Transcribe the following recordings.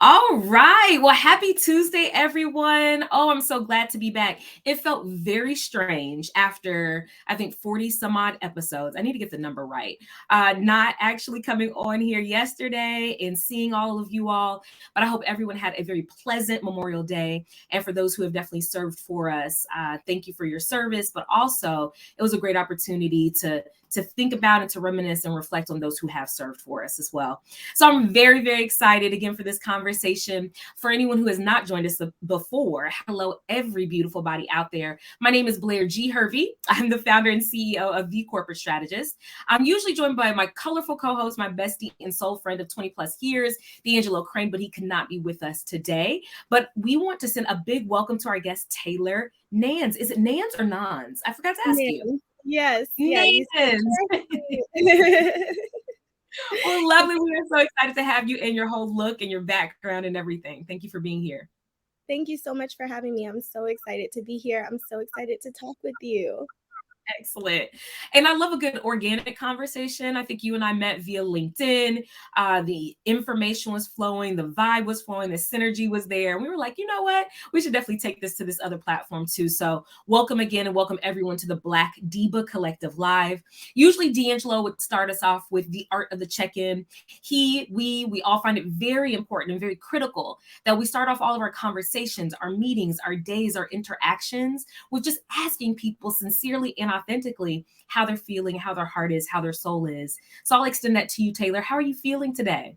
All right. Well, happy Tuesday, everyone. Oh, I'm so glad to be back. It felt very strange after, I think, 40 some odd episodes. I need to get the number right. Not actually coming on here yesterday and seeing all of you all, but I hope everyone had a very pleasant Memorial Day. And for those who have definitely served for us, thank you for your service. But also, it was a great opportunity to think about and to reminisce and reflect on those who have served for us as well. So I'm very, very excited again for this conversation. For anyone who has not joined us before, hello, every beautiful body out there. My name is Blair G. Hervey. I'm the founder and CEO of The Corporate Strategist. I'm usually joined by my colorful co-host, my bestie and soul friend of 20 plus years, DeAngelo, but he cannot be with us today. But we want to send a big welcome to our guest, Taylor Nanz. Is it Nanz or Nanz? I forgot to ask you. Yes. Yeah. Nanz. Well, lovely. We are so excited to have you and your whole look and your background and everything. Thank you for being here. Thank you so much for having me. I'm so excited to be here. I'm so excited to talk with you. Excellent. And I love a good organic conversation. I think you and I met via LinkedIn. The information was flowing, the vibe was flowing, the synergy was there. We were like, you know what? We should definitely take this to this other platform too. So welcome again and welcome everyone to the Black DEIBA Collective Live. Usually DeAngelo would start us off with the art of the check-in. We all find it very important and very critical that we start off all of our conversations, our meetings, our days, our interactions with just asking people sincerely and authentically how they're feeling, how their heart is, how their soul is. So I'll extend that to you, Taylor. How are you feeling today?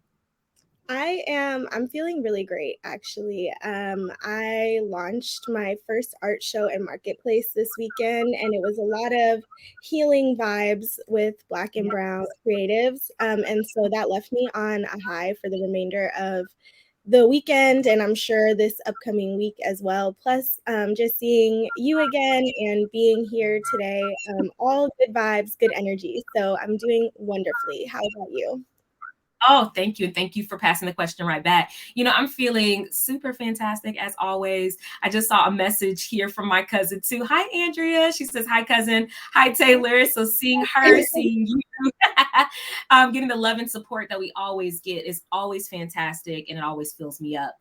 I'm feeling really great, actually. I launched my first art show and marketplace this weekend, and it was a lot of healing vibes with Black and Brown creatives. And so that left me on a high for the remainder of the weekend, and I'm sure this upcoming week as well. Plus, just seeing you again and being here today, all good vibes, good energy. So I'm doing wonderfully. How about you? Oh, thank you. And thank you for passing the question right back. You know, I'm feeling super fantastic as always. I just saw a message here from my cousin too. Hi, Andrea. She says, hi, cousin. Hi, Taylor. So seeing her, seeing you, getting the love and support that we always get is always fantastic. And it always fills me up.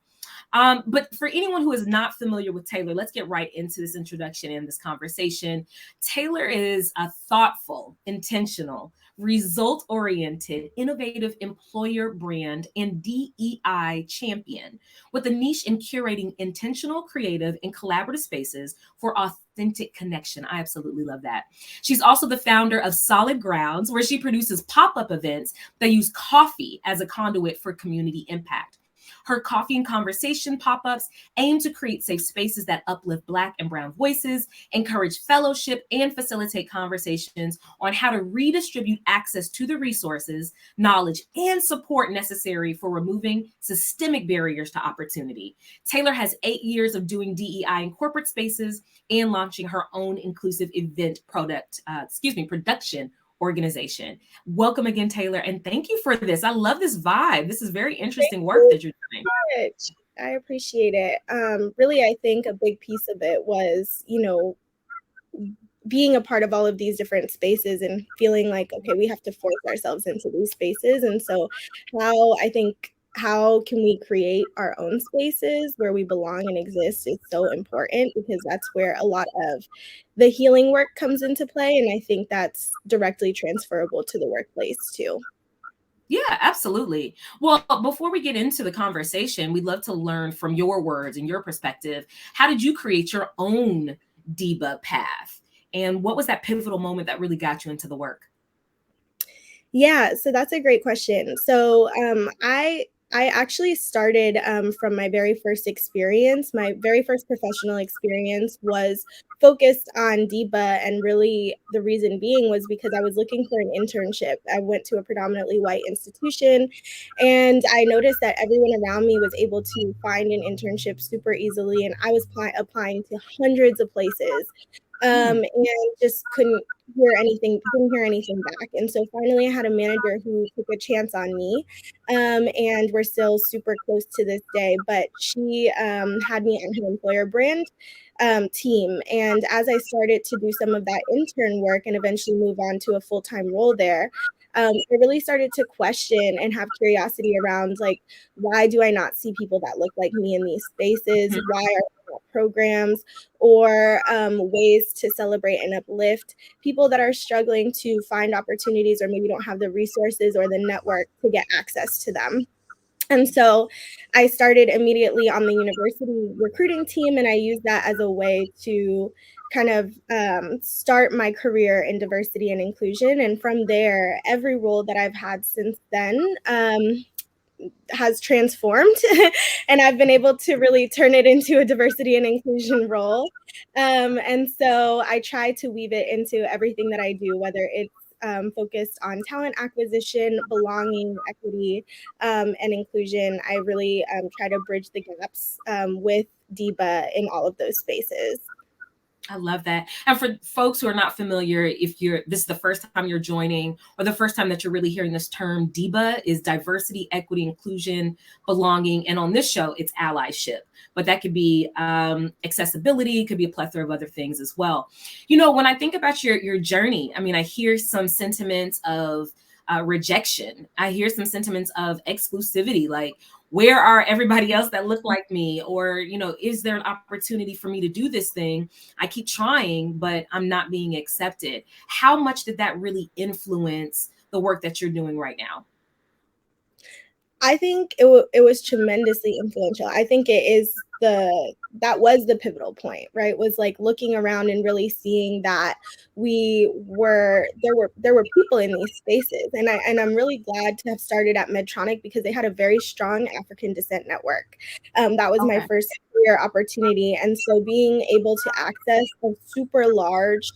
But for anyone who is not familiar with Taylor, let's get right into this introduction and this conversation. Taylor is a thoughtful, intentional, result-oriented, innovative employer brand and DEI champion with a niche in curating intentional, creative, and collaborative spaces for authentic connection. I absolutely love that. She's also the founder of Solid Grounds, where she produces pop-up events that use coffee as a conduit for community impact. Her coffee and conversation pop-ups aim to create safe spaces that uplift Black and Brown voices, encourage fellowship, and facilitate conversations on how to redistribute access to the resources, knowledge, and support necessary for removing systemic barriers to opportunity. Taylor has 8 years of doing DEI in corporate spaces and launching her own inclusive event production organization. Welcome again, Taylor, and thank you for this. I love this vibe. This is very interesting work that you're doing. I appreciate it. Really, I think a big piece of it was, being a part of all of these different spaces and feeling like, okay, we have to force ourselves into these spaces. And so how can we create our own spaces where we belong and exist is so important, because that's where a lot of the healing work comes into play. And I think that's directly transferable to the workplace too. Yeah, absolutely. Well, before we get into the conversation, we'd love to learn from your words and your perspective. How did you create your own DEIBA path? And what was that pivotal moment that really got you into the work? Yeah, so that's a great question. So I actually started from my very first experience. My very first professional experience was focused on DEIBA, and really the reason being was because I was looking for an internship. I went to a predominantly white institution, and I noticed that everyone around me was able to find an internship super easily, and I was applying to hundreds of places. And just didn't hear anything back. And so finally I had a manager who took a chance on me, and we're still super close to this day, but she had me on her employer brand team. And as I started to do some of that intern work and eventually move on to a full-time role there, I really started to question and have curiosity around, like, why do I not see people that look like me in these spaces? Mhm. Why are there not programs or ways to celebrate and uplift people that are struggling to find opportunities or maybe don't have the resources or the network to get access to them? And so I started immediately on the university recruiting team, and I used that as a way to kind of start my career in diversity and inclusion. And from there, every role that I've had since then has transformed, and I've been able to really turn it into a diversity and inclusion role. And so I try to weave it into everything that I do, whether it's focused on talent acquisition, belonging, equity, and inclusion. I really try to bridge the gaps with DEIBA in all of those spaces. I love that. And for folks who are not familiar, if this is the first time you're joining or the first time that you're really hearing this term, DEIBA is diversity, equity, inclusion, belonging. And on this show, it's allyship. But that could be accessibility, could be a plethora of other things as well. When I think about your journey, I mean, I hear some sentiments of rejection. I hear some sentiments of exclusivity, like, where are everybody else that look like me? Or, is there an opportunity for me to do this thing? I keep trying, but I'm not being accepted. How much did that really influence the work that you're doing right now? I think it was tremendously influential. I think that was the pivotal point, right? Was like looking around and really seeing that there were people in these spaces, and I'm really glad to have started at Medtronic because they had a very strong African descent network. That was my Okay. first career opportunity, and so being able to access a super large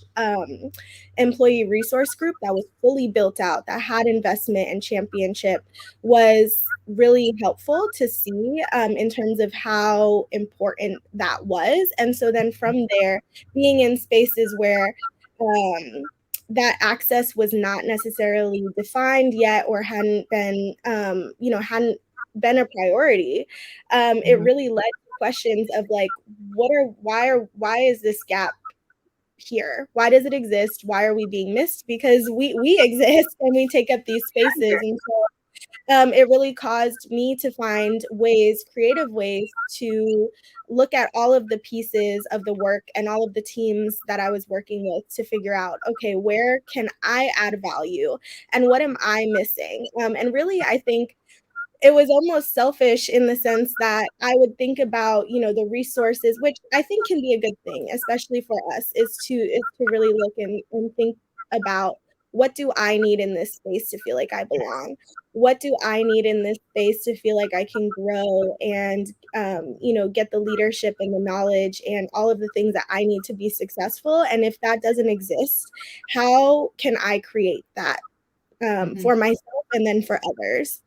employee resource group that was fully built out, that had investment and championship, was really helpful to see in terms of how important that was. And so then from there, being in spaces where that access was not necessarily defined yet or hadn't been, hadn't been a priority, it Mhm. really led to questions of like, why is this gap here? Why does it exist? Why are we being missed? Because we exist and we take up these spaces. And so it really caused me to find creative ways to look at all of the pieces of the work and all of the teams that I was working with to figure out, okay, where can I add value and what am I missing? And really, I think it was almost selfish in the sense that I would think about, the resources, which I think can be a good thing, especially for us, is to really look and think about, what do I need in this space to feel like I belong? What do I need in this space to feel like I can grow and, get the leadership and the knowledge and all of the things that I need to be successful? And if that doesn't exist, how can I create that Mhm. for myself and then for others?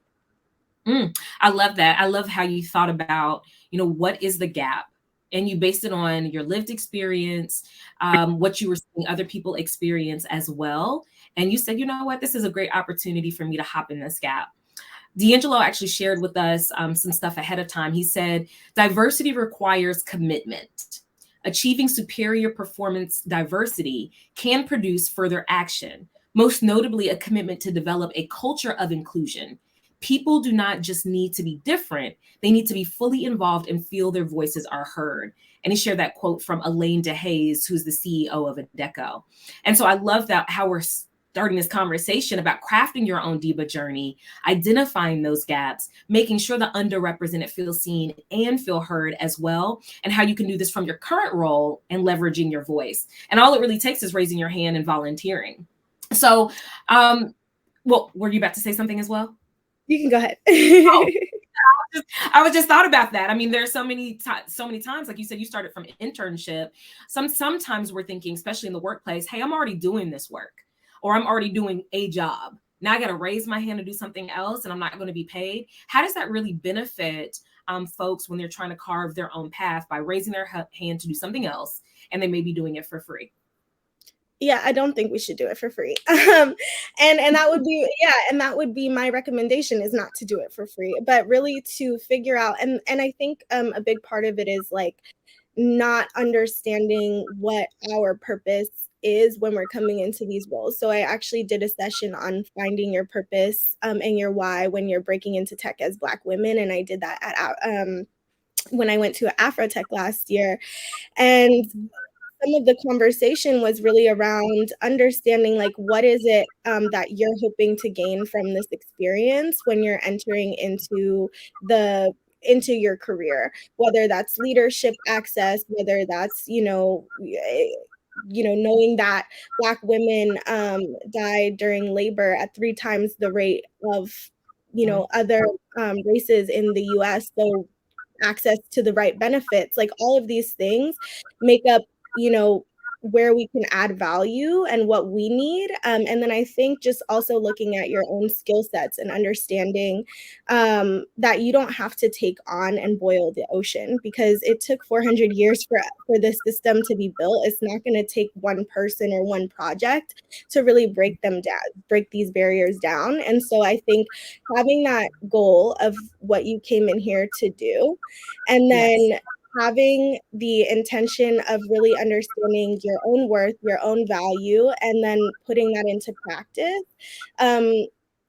I love that. I love how you thought about, what is the gap? And you based it on your lived experience, what you were seeing other people experience as well. And you said, you know what, this is a great opportunity for me to hop in this gap. DeAngelo actually shared with us some stuff ahead of time. He said, diversity requires commitment. Achieving superior performance diversity can produce further action, most notably a commitment to develop a culture of inclusion. People do not just need to be different, they need to be fully involved and feel their voices are heard. And he shared that quote from Elaine DeHaze, who's the CEO of Adecco. And so I love that how we're starting this conversation about crafting your own DEIBA journey, identifying those gaps, making sure the underrepresented feel seen and feel heard as well, and how you can do this from your current role and leveraging your voice. And all it really takes is raising your hand and volunteering. So, well, were you about to say something as well? You can go ahead. Oh, I was just thought about that. I mean, there's so many times, like you said, you started from internship. Sometimes we're thinking, especially in the workplace, hey, I'm already doing this work, or I'm already doing a job. Now I got to raise my hand to do something else, and I'm not going to be paid. How does that really benefit folks when they're trying to carve their own path by raising their hand to do something else, and they may be doing it for free? Yeah, I don't think we should do it for free. And that would be, yeah, and that would be my recommendation, is not to do it for free, but really to figure out, and I think a big part of it is like not understanding what our purpose is when we're coming into these roles. So I actually did a session on finding your purpose and your why when you're breaking into tech as Black women. And I did that at when I went to Afrotech last year. And some of the conversation was really around understanding, like, what is it that you're hoping to gain from this experience when you're entering into your career, whether that's leadership access, whether that's, knowing that Black women died during labor at 3 times the rate of, other races in the US. So access to the right benefits, like all of these things make up, where we can add value and what we need. And then I think just also looking at your own skill sets and understanding that you don't have to take on and boil the ocean, because it took 400 years for this system to be built. It's not going to take one person or one project to really break these barriers down. And so I think having that goal of what you came in here to do, and then having the intention of really understanding your own worth, your own value, and then putting that into practice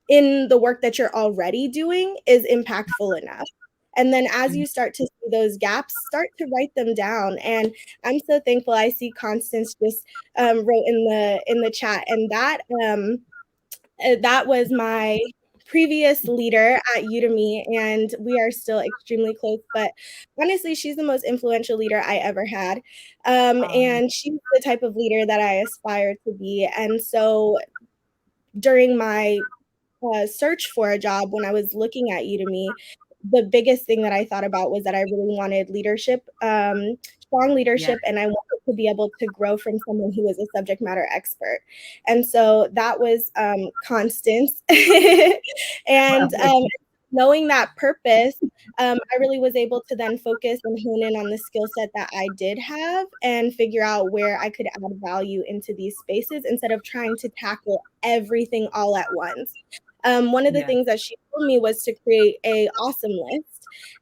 in the work that you're already doing is impactful enough. And then as you start to see those gaps, start to write them down. And I'm so thankful. I see Constance just wrote in the chat, and that was my previous leader at Udemy, and we are still extremely close. But honestly, she's the most influential leader I ever had. And she's the type of leader that I aspire to be. And so during my search for a job, when I was looking at Udemy, the biggest thing that I thought about was that I really wanted leadership, strong leadership, and I wanted to be able to grow from someone who was a subject matter expert. And so that was Constance. And knowing that purpose, I really was able to then focus and hone in on the skill set that I did have and figure out where I could add value into these spaces instead of trying to tackle everything all at once. One of the things that she told me was to create a awesome list.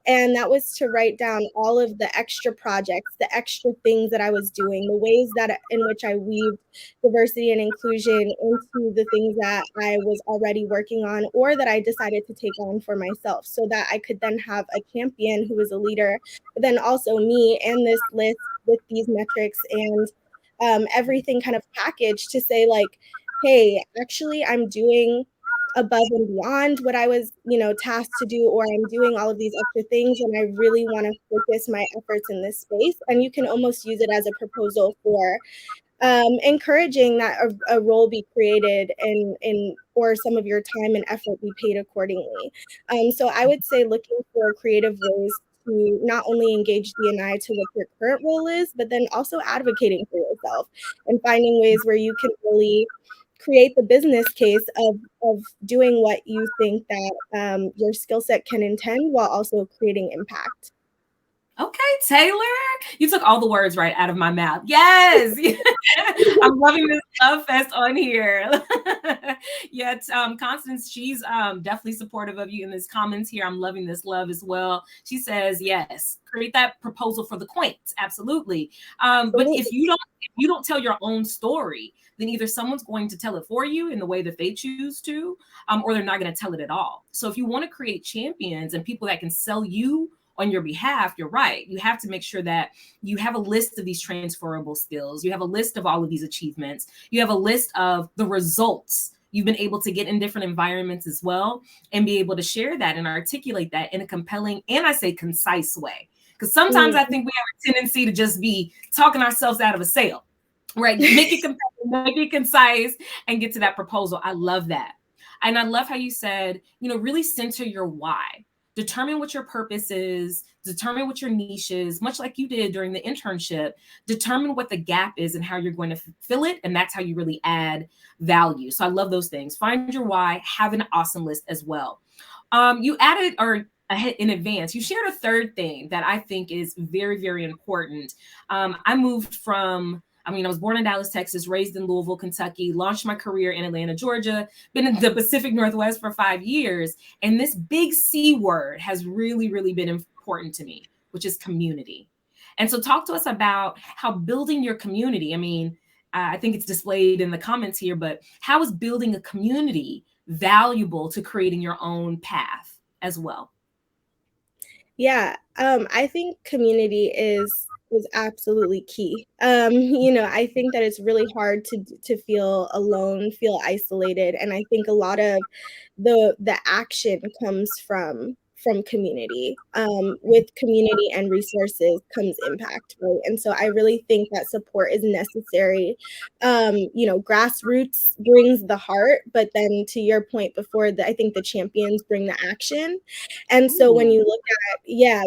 And that was to write down all of the extra projects, the extra things that I was doing, the ways that in which I weaved diversity and inclusion into the things that I was already working on or that I decided to take on for myself, so that I could then have a champion who was a leader, but then also me and this list with these metrics and everything kind of packaged to say, like, hey, actually, I'm doing above and beyond what I was, tasked to do, or I'm doing all of these extra things, and I really want to focus my efforts in this space. And you can almost use it as a proposal for encouraging that a role be created or some of your time and effort be paid accordingly. So I would say looking for creative ways to not only engage D&I to what your current role is, but then also advocating for yourself and finding ways where you can really create the business case of doing what you think that your skill set can intend while also creating impact. Okay, Taylor, you took all the words right out of my mouth. Yes, I'm loving this love fest on here. Constance, she's definitely supportive of you in this comments here. I'm loving this love as well. She says, yes, create that proposal for the quaint. Absolutely. But if you don't tell your own story, then either someone's going to tell it for you in the way that they choose to, or they're not going to tell it at all. So if you want to create champions and people that can sell you on your behalf, you're right. You have to make sure that you have a list of these transferable skills. You have a list of all of these achievements. You have a list of the results you've been able to get in different environments as well, and be able to share that and articulate that in a compelling and, I say, concise way. Because sometimes I think we have a tendency to just be talking ourselves out of a sale, right? Make it compelling, make it concise, and get to that proposal. I love that. And I love how you said, really center your why. Determine what your purpose is, determine what your niche is, much like you did during the internship. Determine what the gap is and how you're going to fill it. And that's how you really add value. So I love those things. Find your why, have an awesome list as well. You added, or in advance, you shared a third thing that I think is very, very important. I was born in Dallas, Texas, raised in Louisville, Kentucky, launched my career in Atlanta, Georgia, been in the Pacific Northwest for 5 years. And this big C word has really, really been important to me, which is community. And so talk to us about how building your community, I think it's displayed in the comments here, but how is building a community valuable to creating your own path as well? Yeah, I think community is absolutely key. I think that it's really hard to feel alone, feel isolated, and I think a lot of the action comes from community. With community and resources comes impact, right? And so I really think that support is necessary. Grassroots brings the heart, but then to your point before, I think the champions bring the action. And so when Ooh. you look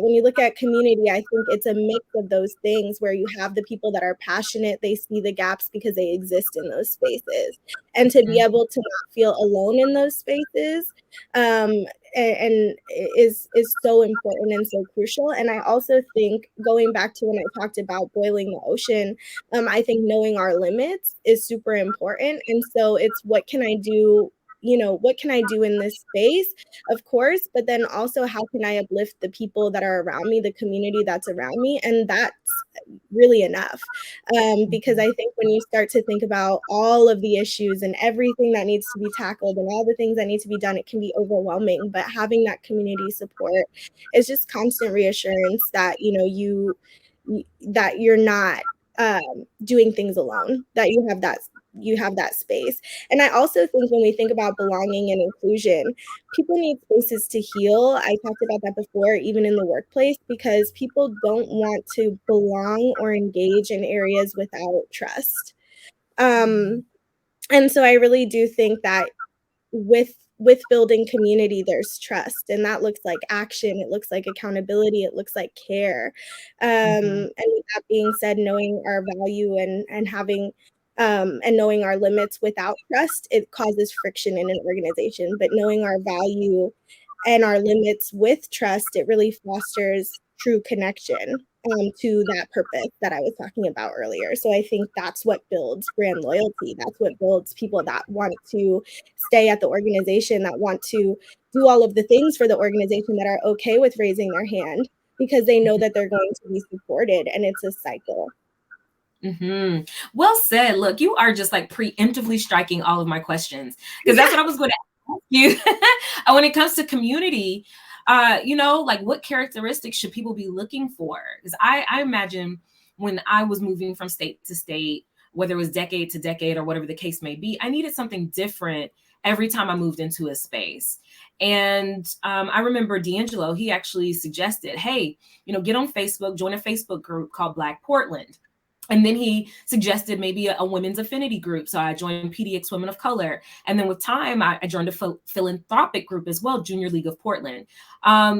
when you look at community, I think it's a mix of those things where you have the people that are passionate, they see the gaps because they exist in those spaces. And to be able to not feel alone in those spaces, and is so important and so crucial. And I also think, going back to when I talked about boiling the ocean, I think knowing our limits is super important. And so it's, what can I do? What can I do in this space? Of course, but then also, how can I uplift the people that are around me, the community that's around me? And that's really enough. Because I think when you start to think about all of the issues and everything that needs to be tackled and all the things that need to be done, it can be overwhelming. But having that community support is just constant reassurance that, that you're not doing things alone, that you have that space. And I also think when we think about belonging and inclusion, people need spaces to heal. I talked about that before, even in the workplace, because people don't want to belong or engage in areas without trust. And so I really do think that with building community, there's trust, and that looks like action, it looks like accountability, it looks like care. And with that being said, knowing our value and having and knowing our limits without trust, it causes friction in an organization. But knowing our value and our limits with trust, it really fosters true connection to that purpose that I was talking about earlier. So I think that's what builds brand loyalty. That's what builds people that want to stay at the organization, that want to do all of the things for the organization, that are okay with raising their hand because they know that they're going to be supported, and it's a cycle. Well said. Look, you are just like preemptively striking all of my questions, because that's what I was going to ask you. When it comes to community, like, what characteristics should people be looking for? Because I imagine when I was moving from state to state, whether it was decade to decade or whatever the case may be, I needed something different every time I moved into a space. And I remember DeAngelo, he actually suggested, hey, get on Facebook, join a Facebook group called Black Portland. And then he suggested maybe a women's affinity group. So I joined PDX Women of Color. And then with time, I joined a philanthropic group as well, Junior League of Portland.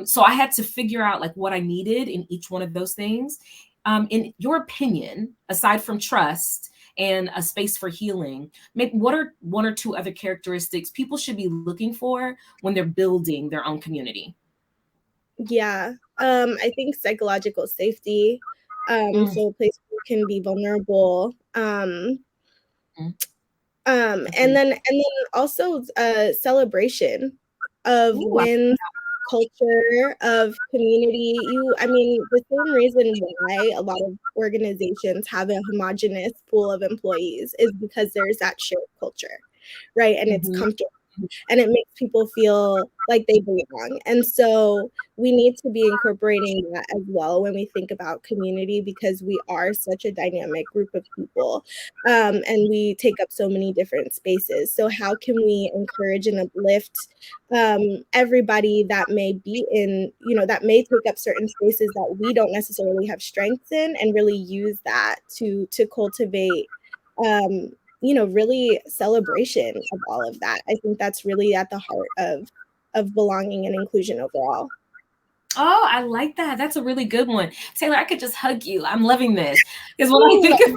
So I had to figure out like what I needed in each one of those things. In your opinion, aside from trust and a space for healing, what are one or two other characteristics people should be looking for when they're building their own community? Yeah, I think psychological safety, so a place where you can be vulnerable, Mm. and then also celebration of Ooh, wins, culture of community. I mean, the same reason why a lot of organizations have a homogenous pool of employees is because there's that shared culture, right? And it's comfortable, and it makes people feel like they belong. And so we need to be incorporating that as well when we think about community, because we are such a dynamic group of people, and we take up so many different spaces. So how can we encourage and uplift everybody that may be in, that may take up certain spaces that we don't necessarily have strengths in, and really use that to cultivate really celebration of all of that. I think that's really at the heart of belonging and inclusion overall. Oh, I like that. That's a really good one. Taylor, I could just hug you. I'm loving this. Because when I think of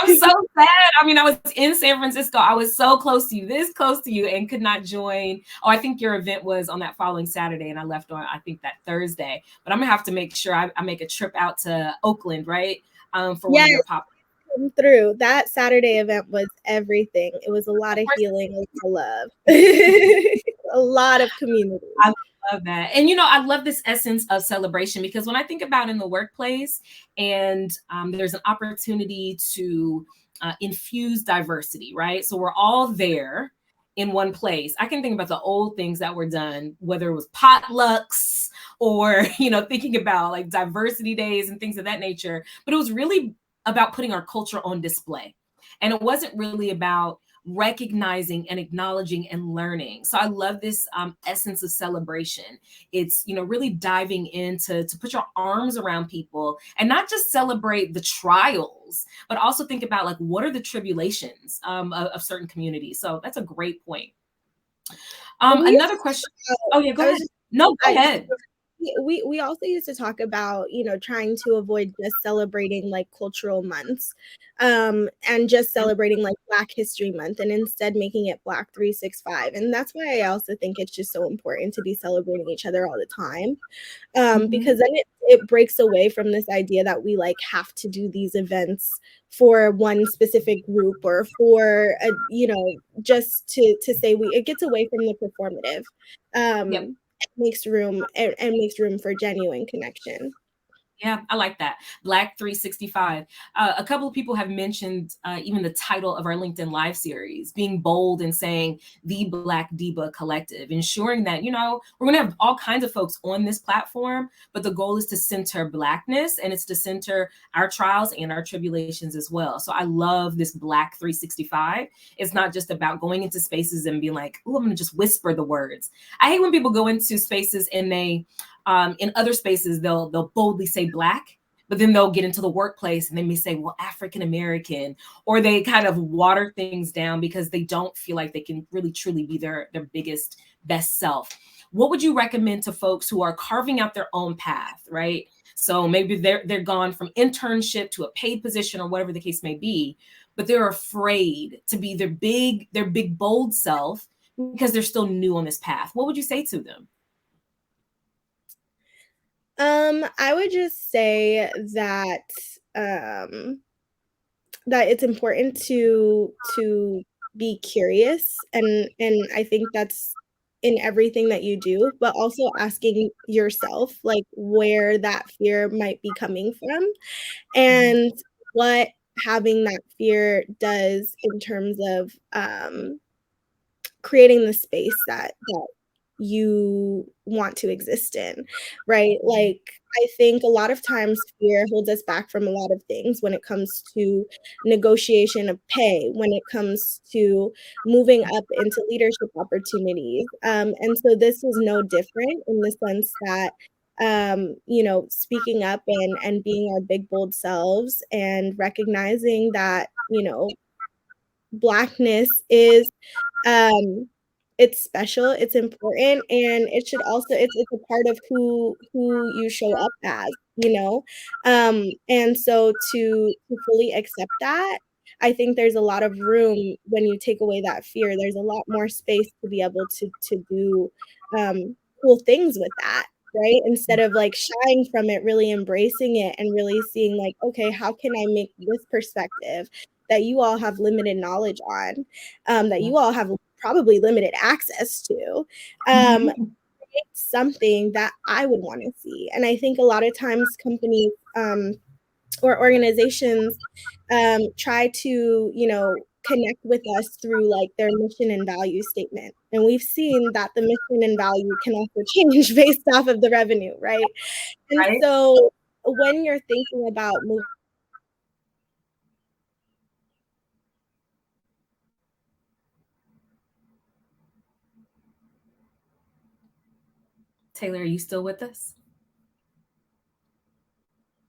I'm so sad. I mean, I was in San Francisco. I was so close to you, this close to you, and could not join. Oh, I think your event was on that following Saturday, and I left on, I think, that Thursday. But I'm going to have to make sure I make a trip out to Oakland, right? For one of your pop. Come through. That Saturday event was everything. It was a lot of healing, a lot of love, a lot of community. love that. And, you know, I love this essence of celebration, because when I think about in the workplace and there's an opportunity to infuse diversity, right? So we're all there in one place. I can think about the old things that were done, whether it was potlucks or, you know, thinking about like diversity days and things of that nature. But it was really about putting our culture on display. And it wasn't really about recognizing and acknowledging and learning. So I love this essence of celebration. It's, you know, really diving into to put your arms around people and not just celebrate the trials, but also think about like what are the tribulations of certain communities. So that's a great point. Another question. Oh yeah, go ahead. No, go ahead. We also used to talk about, you know, trying to avoid just celebrating like cultural months and just celebrating like Black History Month, and instead making it Black 365. And that's why I also think it's just so important to be celebrating each other all the time, because then it breaks away from this idea that we like have to do these events for one specific group or for a, you know, just to say it gets away from the performative. Yep. Makes room and makes room for genuine connection. Yeah, I like that. Black 365. A couple of people have mentioned even the title of our LinkedIn Live series, being bold and saying the Black DEIBA Collective, ensuring that, you know, we're going to have all kinds of folks on this platform, but the goal is to center Blackness, and it's to center our trials and our tribulations as well. So I love this Black 365. It's not just about going into spaces and being like, oh, I'm going to just whisper the words. I hate when people go into spaces and they, in other spaces, they'll boldly say Black, but then they'll get into the workplace and they may say, well, African American, or they kind of water things down because they don't feel like they can really truly be their biggest, best self. What would you recommend to folks who are carving out their own path, right? So maybe they're gone from internship to a paid position or whatever the case may be, but they're afraid to be their big, bold self because they're still new on this path. What would you say to them? I would just say that that it's important to be curious, and I think that's in everything that you do, but also asking yourself like where that fear might be coming from and what having that fear does in terms of creating the space that you want to exist in, right? Like, I think a lot of times fear holds us back from a lot of things when it comes to negotiation of pay, when it comes to moving up into leadership opportunities. And so this is no different in the sense that, you know, speaking up and being our big, bold selves and recognizing that, you know, Blackness is it's special, it's important, and it should also it's a part of who you show up as, you know? And so to fully accept that, I think there's a lot of room when you take away that fear, there's a lot more space to be able to do, cool things with that, right? Instead of, like, shying from it, really embracing it and really seeing, like, "Okay, how can I make this perspective that you all have limited knowledge on, that you all have probably limited access to, create something that I would wanna see." And I think a lot of times companies, or organizations, try to, you know, connect with us through, like, their mission and value statement, and we've seen that the mission and value can also change based off of the revenue, right? And Right? so when you're thinking about moving Taylor, are you still with us?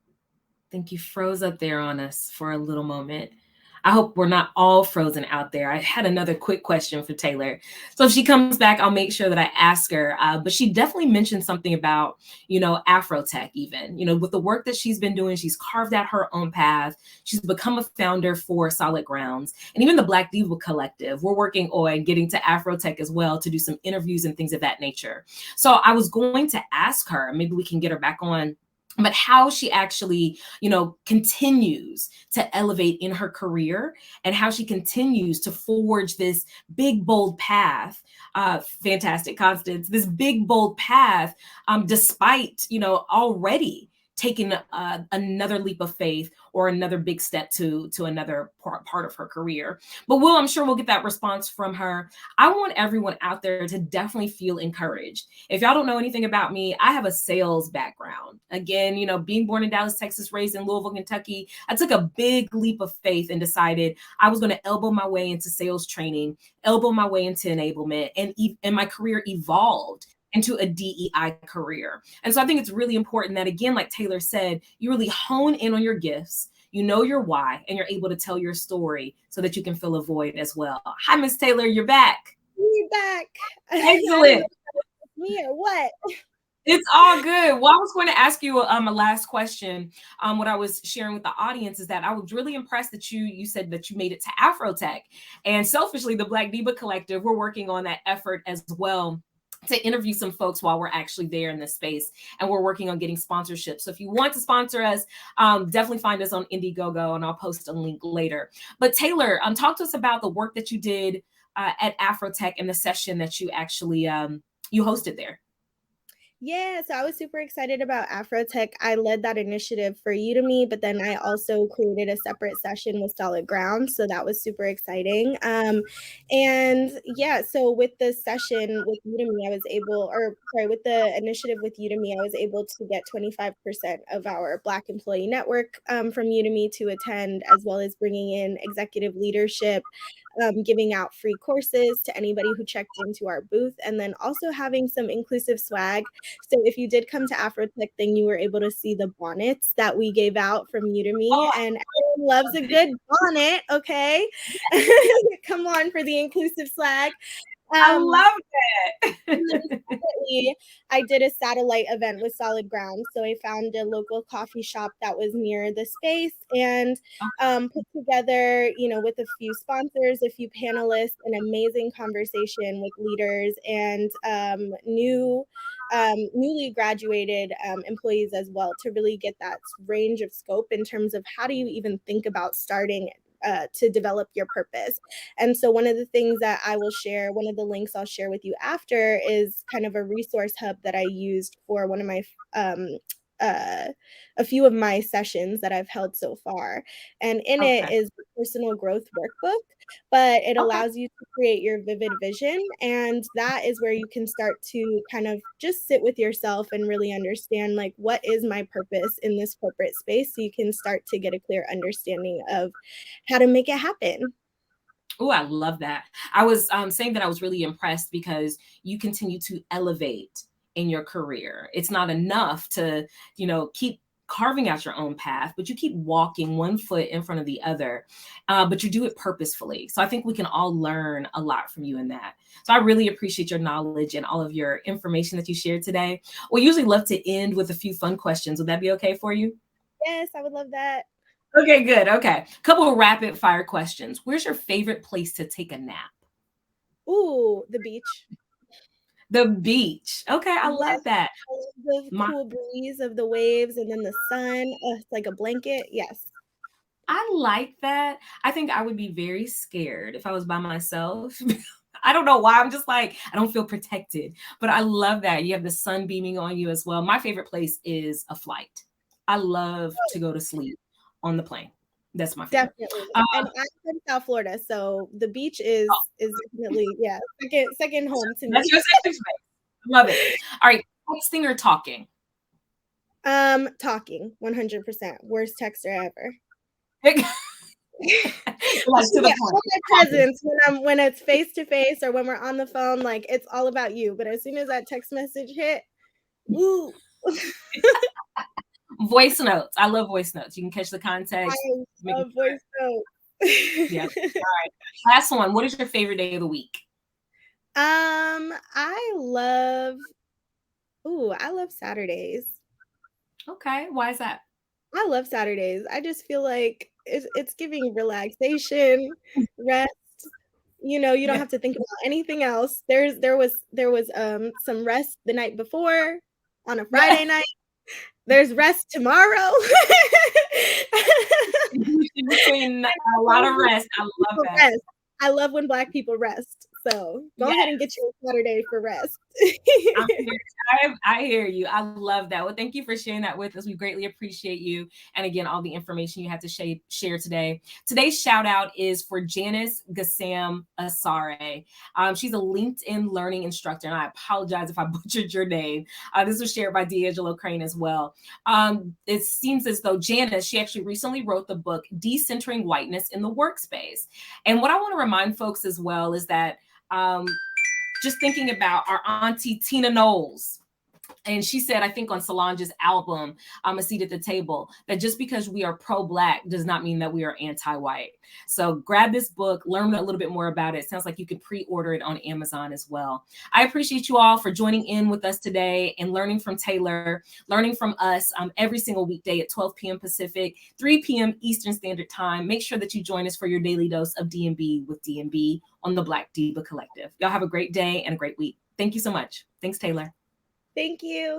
I think you froze up there on us for a little moment. I hope we're not all frozen out there. I had another quick question for Taylor. So if she comes back, I'll make sure that I ask her. But she definitely mentioned something about, you know, Afrotech even. You know, with the work that she's been doing, she's carved out her own path. She's become a founder for Solid Grounds. And even the Black DEIBA Collective, we're working on getting to Afrotech as well to do some interviews and things of that nature. So I was going to ask her, maybe we can get her back on but how she actually, continues to elevate in her career, and how she continues to forge this big, bold path. Fantastic, Constance. This big, bold path, despite, already taking another leap of faith or another big step to another part of her career. But I'm sure we'll get that response from her. I want everyone out there to definitely feel encouraged. If y'all don't know anything about me, I have a sales background. Again, being born in Dallas, Texas, raised in Louisville, Kentucky, I took a big leap of faith and decided I was going to elbow my way into sales training, elbow my way into enablement, and my career evolved into a DEI career. And so I think it's really important that, again, like Taylor said, you really hone in on your gifts, you know your why, and you're able to tell your story so that you can fill a void as well. Hi, Miss Taylor, you're back. You're back. Excellent. Me or what? It's all good. Well, I was going to ask you a last question. What I was sharing with the audience is that I was really impressed that you said that you made it to Afrotech. And selfishly, the Black DEIBA Collective, we're working on that effort as well, to interview some folks while we're actually there in this space, and we're working on getting sponsorship. So if you want to sponsor us, definitely find us on Indiegogo, and I'll post a link later. But Taylor, talk to us about the work that you did at Afrotech and the session that you actually you hosted there. Yeah, so I was super excited about Afrotech. I led that initiative for Udemy, but then I also created a separate session with Solid Ground. So that was super exciting. And yeah, so with the session with Udemy, with the initiative with Udemy, I was able to get 25% of our Black employee network from Udemy to attend, as well as bringing in executive leadership, giving out free courses to anybody who checked into our booth, and then also having some inclusive swag. So if you did come to Afrotech, then you were able to see the bonnets that we gave out from Udemy, and everyone loves a good bonnet, okay? Come on for the inclusive swag. I love that. I did a satellite event with Solid Ground. So I found a local coffee shop that was near the space and put together, with a few sponsors, a few panelists, an amazing conversation with leaders and newly graduated employees as well, to really get that range of scope in terms of how do you even think about starting to develop your purpose. And so one of the things that I will share, one of the links I'll share with you after, is kind of a resource hub that I used for one of my a few of my sessions that I've held so far. And in it is the personal growth workbook, but it allows you to create your vivid vision. And that is where you can start to kind of just sit with yourself and really understand, like, what is my purpose in this corporate space? So you can start to get a clear understanding of how to make it happen. Oh, I love that. I was saying that I was really impressed because you continue to elevate in your career. It's not enough to, keep carving out your own path, but you keep walking one foot in front of the other, but you do it purposefully. So I think we can all learn a lot from you in that. So I really appreciate your knowledge and all of your information that you shared today. We usually love to end with a few fun questions. Would that be okay for you? Yes, I would love that. Okay, good. Okay. Couple of rapid fire questions. Where's your favorite place to take a nap? Ooh, the beach. The beach. Okay, I love that. I love the cool breeze of the waves and then the sun. It's like a blanket. Yes. I like that. I think I would be very scared if I was by myself. I don't know why. I'm just like, I don't feel protected. But I love that. You have the sun beaming on you as well. My favorite place is a flight. I love to go to sleep on the plane. That's my favorite. Definitely. And I'm from South Florida, so the beach is definitely, second home to me. That's your safe space. Love it. All right, texting or talking? Talking, 100%. Worst texter ever. Like to the all my presence when it's face to face or when we're on the phone, like, it's all about you. But as soon as that text message hit, woo. Voice notes. I love voice notes. You can catch the context. I love voice notes. Yeah. All right. Last one. What is your favorite day of the week? I love Saturdays. Okay. Why is that? I love Saturdays. I just feel like it's giving relaxation, rest. You don't have to think about anything else. There was some rest the night before on a Friday night. There's rest tomorrow. Between a lot of rest. I love that. Rest. I love when Black people rest. So go ahead and get your Saturday for rest. I hear you. I love that. Well, thank you for sharing that with us. We greatly appreciate you. And again, all the information you had to share today. Today's shout out is for Janice Gassam Asare. She's a LinkedIn learning instructor, and I apologize if I butchered your name. This was shared by DeAngelo Crane as well. It seems as though Janice, she actually recently wrote the book, Decentering Whiteness in the Workspace. And what I want to remind folks as well is that just thinking about our auntie Tina Knowles. And she said, I think on Solange's album, A Seat at the Table, that just because we are pro-Black does not mean that we are anti-white. So grab this book, learn a little bit more about it. It sounds like you can pre-order it on Amazon as well. I appreciate you all for joining in with us today and learning from Taylor, learning from us every single weekday at 12 p.m. Pacific, 3 p.m. Eastern Standard Time. Make sure that you join us for your daily dose of D&B with D&B on the Black DEIBA Collective. Y'all have a great day and a great week. Thank you so much. Thanks, Taylor. Thank you.